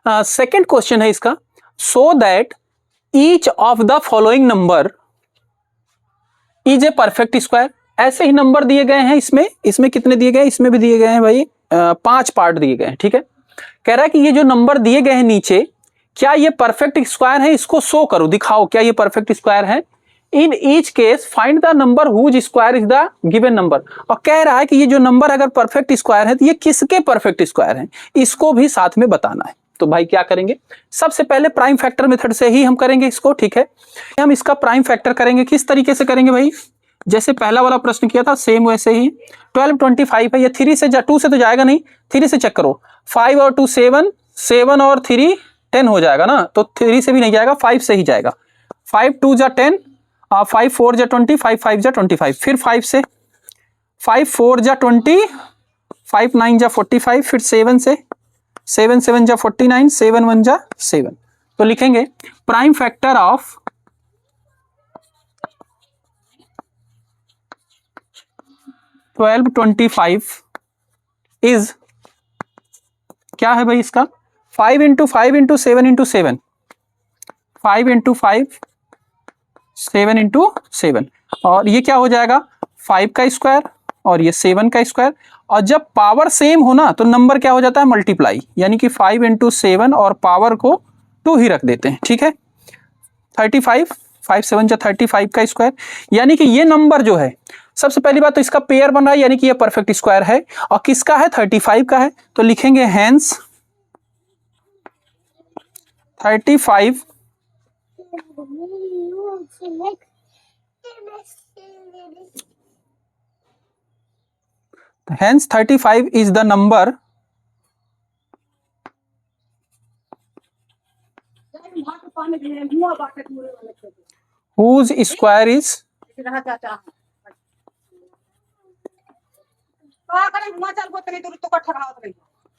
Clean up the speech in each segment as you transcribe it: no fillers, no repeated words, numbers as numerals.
Second question है इसका, so that each of the following number is a perfect square. ऐसे ही number दिए गए हैं इसमें कितने दिए गए, इसमें भी दिए गए हैं भाई 5 पार्ट दिए गए हैं, ठीक है। कह रहा है कि ये जो नंबर दिए गए हैं नीचे, क्या ये परफेक्ट स्क्वायर है, इसको शो करो, दिखाओ क्या ये परफेक्ट स्क्वायर है। In each case find the number whose square is the given number. और कह रहा है कि ये जो नंबर अगर परफेक्ट स्क्वायर है तो ये किसके परफेक्ट स्क्वायर है, इसको भी साथ में बताना है। तो भाई क्या करेंगे, सबसे पहले प्राइम फैक्टर मेथड से ही हम करेंगे इसको, ठीक है। हम इसका प्राइम फैक्टर करेंगे, किस तरीके से करेंगे भाई, जैसे पहला वाला प्रश्न किया था सेम वैसे ही। 12 25 है, ये 3 से 2 से तो जाएगा नहीं, 3 से चेक करो, 5 और 2 7, 7 और 3 10 हो जाएगा ना, तो 3 से भी नहीं जाएगा, 5 से ही जाएगा। 5 2 जा 10, 5 4 जा 20, 5 5 जा 25, फिर 5 से 5 4 जा 20, 5 9 जा 45, फिर 7 से 7 7 जा 49, 7 1 जा 7। तो लिखेंगे प्राइम फैक्टर ऑफ 12 25 इज क्या है भाई इसका, 5 into 5 into 7 into 7, 5 into 5 7 into 7, और ये क्या हो जाएगा 5 का स्क्वायर और ये 7 का स्क्वायर। और जब पावर सेम हो ना तो नंबर क्या हो जाता है मल्टीप्लाई, यानी कि 5 इंटू 7 और पावर को 2 ही रख देते हैं, ठीक है। 35, 5 7 जा 35 का स्क्वायर, यानी कि ये नंबर जो है, सबसे पहली बात तो इसका पेयर बन रहा है, यानी कि ये परफेक्ट स्क्वायर है। और किसका है 35 का है, तो लिखेंगे hence 35 hence 35 is the number whose square is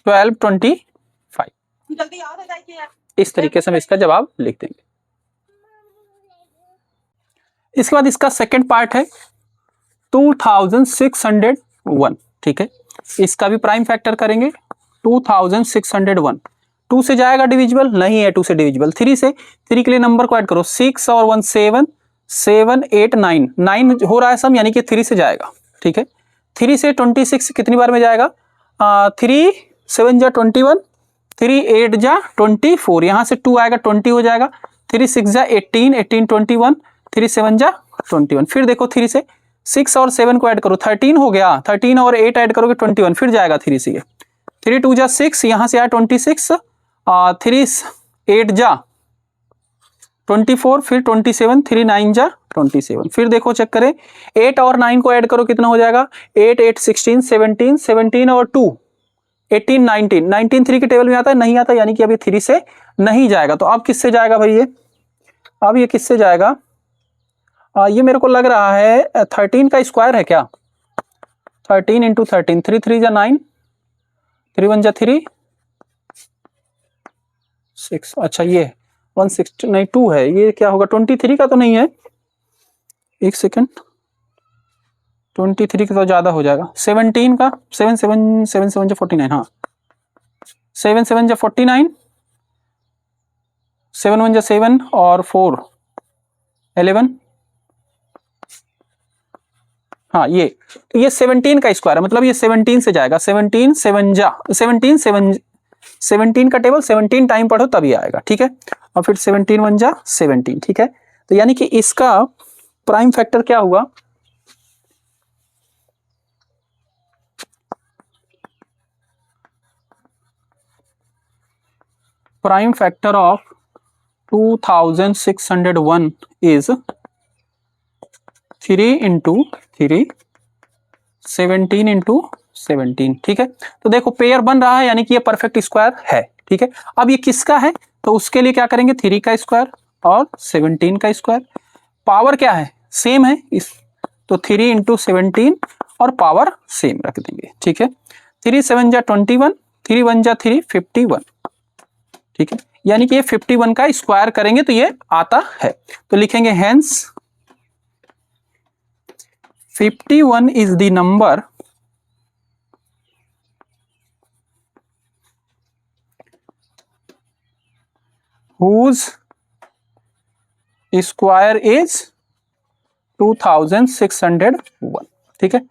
12 25। इस तरीके से हम इसका जवाब लिख देंगे। इसके बाद इसका सेकंड पार्ट है 2601, ठीक है। इसका भी प्राइम फैक्टर करेंगे 2601। 2 से जाएगा डिविजिबल नहीं है, 2 से डिविजिबल, 3 से, 3 के लिए नंबर को ऐड करो, 6 और 1 7 7 8 9 9 हो रहा है सम, यानी कि 3 से जाएगा, ठीक है। 3 से 26 कितनी बार में जाएगा, 3 7 जा 21, 3 8 जा 24, यहाँ से 2 आएगा 20 हो जाएगा, 3 6 जा 18 18 21, 3 7 जा 21, फिर देखो 3 से 6 और 7 को ऐड करो 13 हो गया, 13 और 8 ऐड करोगे 21, फिर जाएगा 3 से, 3 2 जा 6, यहाँ से आया 26, 3 8 जा 24, फिर 27, 3 9 जा 27, फिर देखो चेक करें 8 और 9 को ऐड करो कितना हो जाएगा, 8 8 16 17 17 और 2 18 19 19 3 के टेबल में आता है नहीं आता, यानी कि अभी 3 से नहीं जाएगा। तो अब किससे जाएगा भाई ये, अब ये किससे जाएगा, ये मेरे को लग रहा है 13 का स्क्वायर है क्या, 13 इंटू 13, 3 3 जा 9, 3 1 जा 3 6, अच्छा ये 160 नहीं 2 है, ये क्या होगा 23 का तो नहीं है, एक सेकंड, 23 का तो ज्यादा हो जाएगा, 17 का 7 7 7 7 जा 49, हाँ 7 7 जा 49, 7 1 जा 7 और 4 11, हाँ ये 17 का स्क्वायर है, मतलब ये 17 से जाएगा, 17 7 जा 17 7 17 का टेबल 17 टाइम पढ़ो तभी आएगा, ठीक है। और फिर 17 1 जा 17, ठीक है। तो यानी कि इसका प्राइम फैक्टर क्या हुआ, prime factor of 2601 is 3 into 3 17 into 17, ठीक है। तो देखो पेयर बन रहा है, यानी कि ये परफेक्ट स्क्वायर है, ठीक है। अब ये किसका है, तो उसके लिए क्या करेंगे 3 का स्क्वायर और 17 का स्क्वायर, पावर क्या है सेम है इस, तो 3 इंटू 17 और पावर सेम रख देंगे, ठीक है। 3 7 जा 21, 3 1 जा 3 51, ठीक है। यानी कि ये 51 का स्क्वायर करेंगे तो ये आता है, तो लिखेंगे hence 51 is the number whose square is 2601। ठीक है,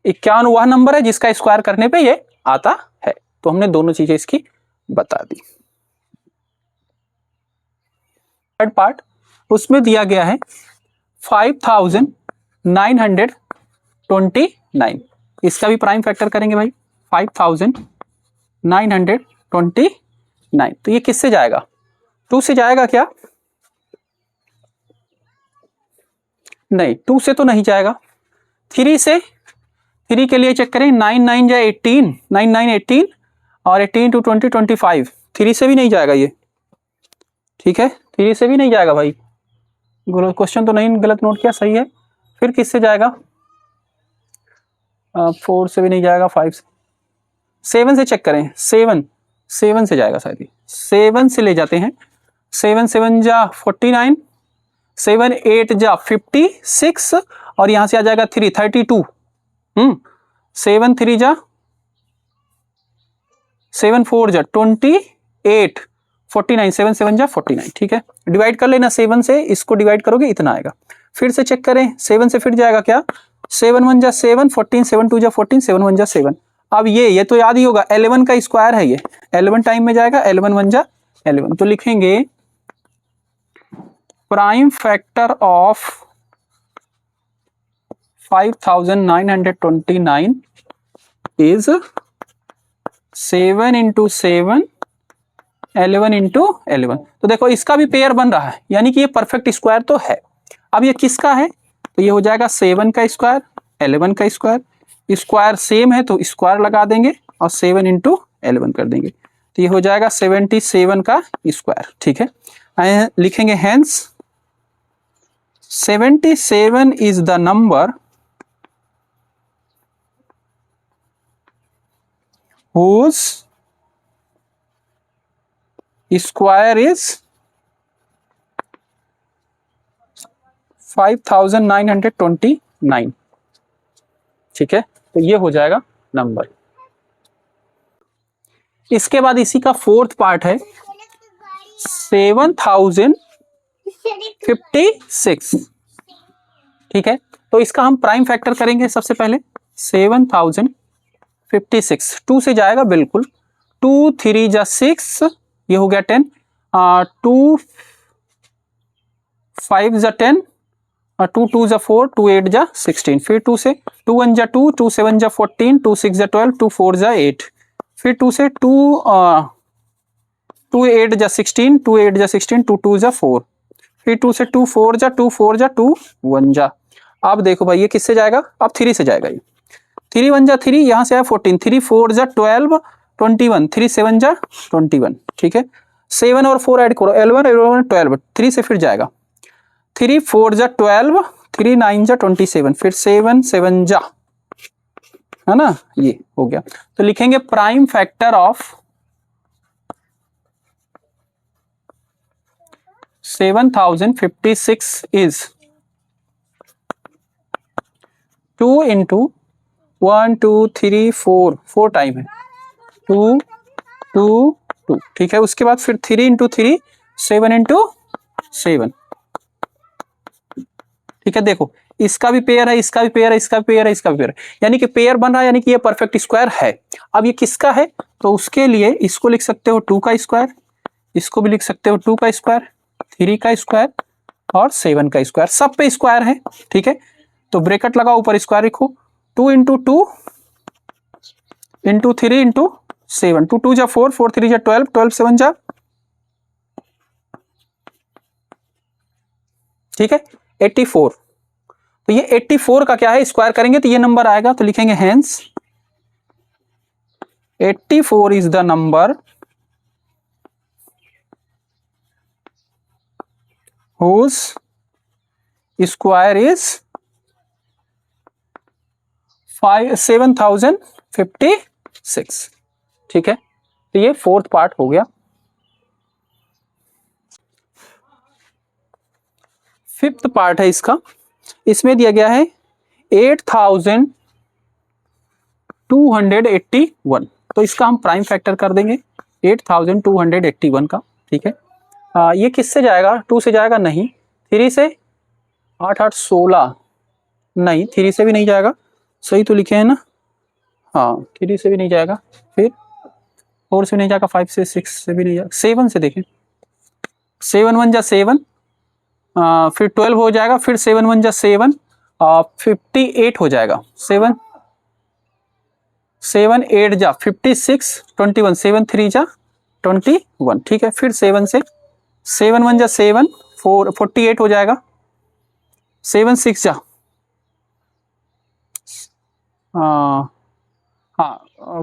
51 वह नंबर है जिसका स्क्वायर करने पे ये आता है। तो हमने दोनों चीजें इसकी बता दी। थर्ड पार्ट, उसमें दिया गया है 5929। इसका भी प्राइम फैक्टर करेंगे भाई, 5929। तो ये किससे जाएगा? 2 से जाएगा क्या? नहीं, 2 से तो नहीं जाएगा। 3 से, 3 के लिए चेक करें, 9 9 जा 18, 9 9 18 और 18 टू 20 25। 3 से भी नहीं जाएगा ये। ठीक है, 3 से भी नहीं जाएगा भाई। क्वेश्चन तो नहीं गलत नोट किया, सही है। फिर किससे जाएगा? 4 से भी नहीं जाएगा, 5 से, 7 से चेक करें। 7 से जाएगा शायद। 7 से ले जाते हैं। 7 7 जा 49, 7 8 जा 56 और यहां से आ जाएगा 3 32। 7 3 जा 7 4 जा 28, 49, 7 7 जा 49। ठीक है, डिवाइड कर लेना। 7 से इसको डिवाइड करोगे इतना आएगा। फिर से चेक करें, 7 से फिर जाएगा क्या? 7 1 जा 7, 14, 7 2 जा 14, 7 1 जा 7। अब ये तो याद ही होगा, 11 का स्क्वायर है ये, 11 टाइम में जाएगा। 11 1 जा 11। तो लिखेंगे prime factor of 5929 is 7 into 7, 11 into 11। तो देखो इसका भी पेयर बन रहा है, यानी कि ये परफेक्ट स्क्वायर तो है। अब ये किसका है? तो ये हो जाएगा 7 का स्क्वायर, 11 का स्क्वायर। स्क्वायर सेम है तो स्क्वायर लगा देंगे और 7 इंटू 11 कर देंगे। तो ये हो जाएगा 77 का स्क्वायर। ठीक है, लिखेंगे hence 77 is the number whose square is 5929। ठीक है, तो ये हो जाएगा नंबर। इसके बाद इसी का फोर्थ पार्ट है 7056। ठीक है, तो इसका हम प्राइम फैक्टर करेंगे सबसे पहले। 7056, 2 से जाएगा बिल्कुल। 2 3 जा 6, ये हो गया 10, 2 5 जा 10, 2 2 जा 4, 2 8 जा 16। फिर 2 से 2 1 जा 2, 2 7 जा 14, 2 6 जा 12, 2 4 जा 8। फिर 2 से 2 8 जा 16, 2 8 जा 16, 2 2 जा 4। फिर 2 से 2 4 जा 2 4 जा 2 1 जा। अब देखो भाई ये किससे जाएगा? अब 3 से जाएगा। ये 3 1 जा 3, यहां से आया 14, 3 4 जा 12 21, 3 7 जा 21। ठीक है, 7 और 4 ऐड करो, 11 11 12। 3 से फिर जाएगा, 3 4 जा 12, 3 9 जा 27, फिर 7 7 जा, है ना, ये हो गया। तो लिखेंगे prime factor of 7056 is 2 into 1 2 3 4, 4 time है, 2 2 2। ठीक है, उसके बाद फिर 3 इंटू 3, 7 इंटू 7। ठीक है, देखो इसका भी पेयर है, इसका भी पेयर है, इसका भी पेयर है, इसका भी पेयर है, यानी कि पेयर बन रहा है, यानी कि ये परफेक्ट स्क्वायर है। अब ये किसका है? तो उसके लिए इसको लिख सकते हो 2 का स्क्वायर, इसको भी लिख सकते हो 2 का स्क्वायर, 3 का स्क्वायर और 7 का स्क्वायर। सब पे स्क्वायर है। ठीक है, तो ब्रैकेट लगाओ, ऊपर स्क्वायर लिखो। 2 इंटू 2 इंटू 3 इंटू 7, 2 2 जा 4, 4 3 जा 12, 12 7 जा, ठीक है, 84। तो ये 84 का क्या है? स्क्वायर करेंगे तो ये नंबर आएगा। तो लिखेंगे hence 84 is the number whose square is 7056। ठीक है, तो ये फोर्थ पार्ट हो गया। फिफ्थ पार्ट है इसका, इसमें दिया गया है 8281। तो इसका हम प्राइम फैक्टर कर देंगे 8281 का। ठीक है, ये किससे जाएगा, 2 से जाएगा नहीं, 3 से 8 8 16 नहीं, 3 से भी नहीं जाएगा, सही तो लिखे हैं ना, हाँ 3 से भी नहीं जाएगा, फिर 4 से नहीं जाएगा, 5 से 6 से भी नहीं जाएगा, 7 से देखें, 7 1 जा 7, फिर 12 हो जाएगा, फिर 7 1 जा 7, 58 हो जाएगा, 7 7 8 जा 56, 21, 7 3 जा 21, ठीक है, फिर 7 से 7 1 जा 7, 48 हो जाएगा, 7 6 जा हाँ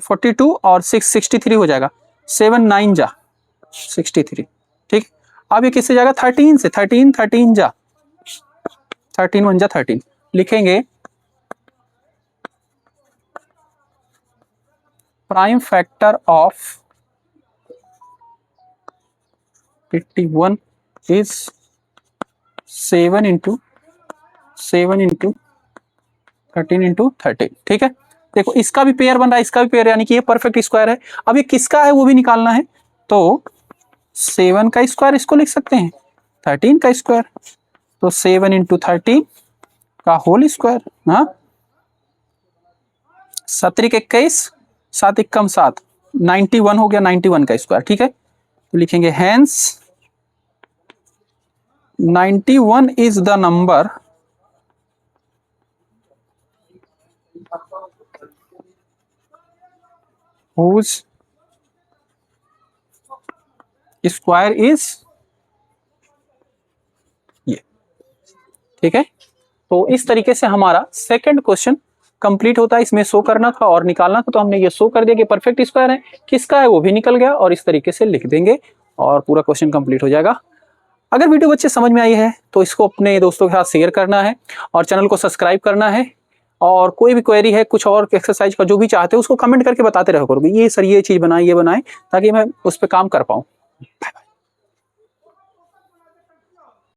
42 और 6 63 हो जाएगा, 7 9 जा 63, ठीक। अब ये किससे जाएगा, 13 से, 13 जा 13 1 जा 13, लिखेंगे prime factor of 81 is 7 into 13 into 13, ठीक है। देखो इसका भी पेयर बन रहा है, इसका भी पेयर, यानी कि ये परफेक्ट स्क्वायर है। अब ये किसका है वो भी निकालना है, तो 7 का स्क्वायर इसको लिख सकते हैं, 13 का स्क्वायर, तो 7 इंटू 13 का होल स्क्वायर, हाँ 7 21, 7 1 7, 91 हो गया, 91 का स्क्वायर, ठीक है। तो लिखेंगे hence 91 is the number whose square is ये, ठीक है। तो इस तरीके से हमारा सेकंड क्वेश्चन कंप्लीट होता है, इसमें शो करना था और निकालना था, तो हमने ये शो कर दिया कि परफेक्ट स्क्वायर है, किसका है वो भी निकल गया, और इस तरीके से लिख देंगे और पूरा क्वेश्चन कंप्लीट हो जाएगा। अगर वीडियो बच्चे समझ में आई है तो इसको अपने दोस्तों के साथ शेयर करना है और चैनल को सब्सक्राइब करना है, और कोई भी क्वेरी है, कुछ और एक्सरसाइज का जो भी चाहते हो उसको कमेंट करके बताते रहो करोगे, ये सर ये चीज बनाए, ये बनाए, ताकि मैं उस पर काम कर पाऊँ। Bye bye.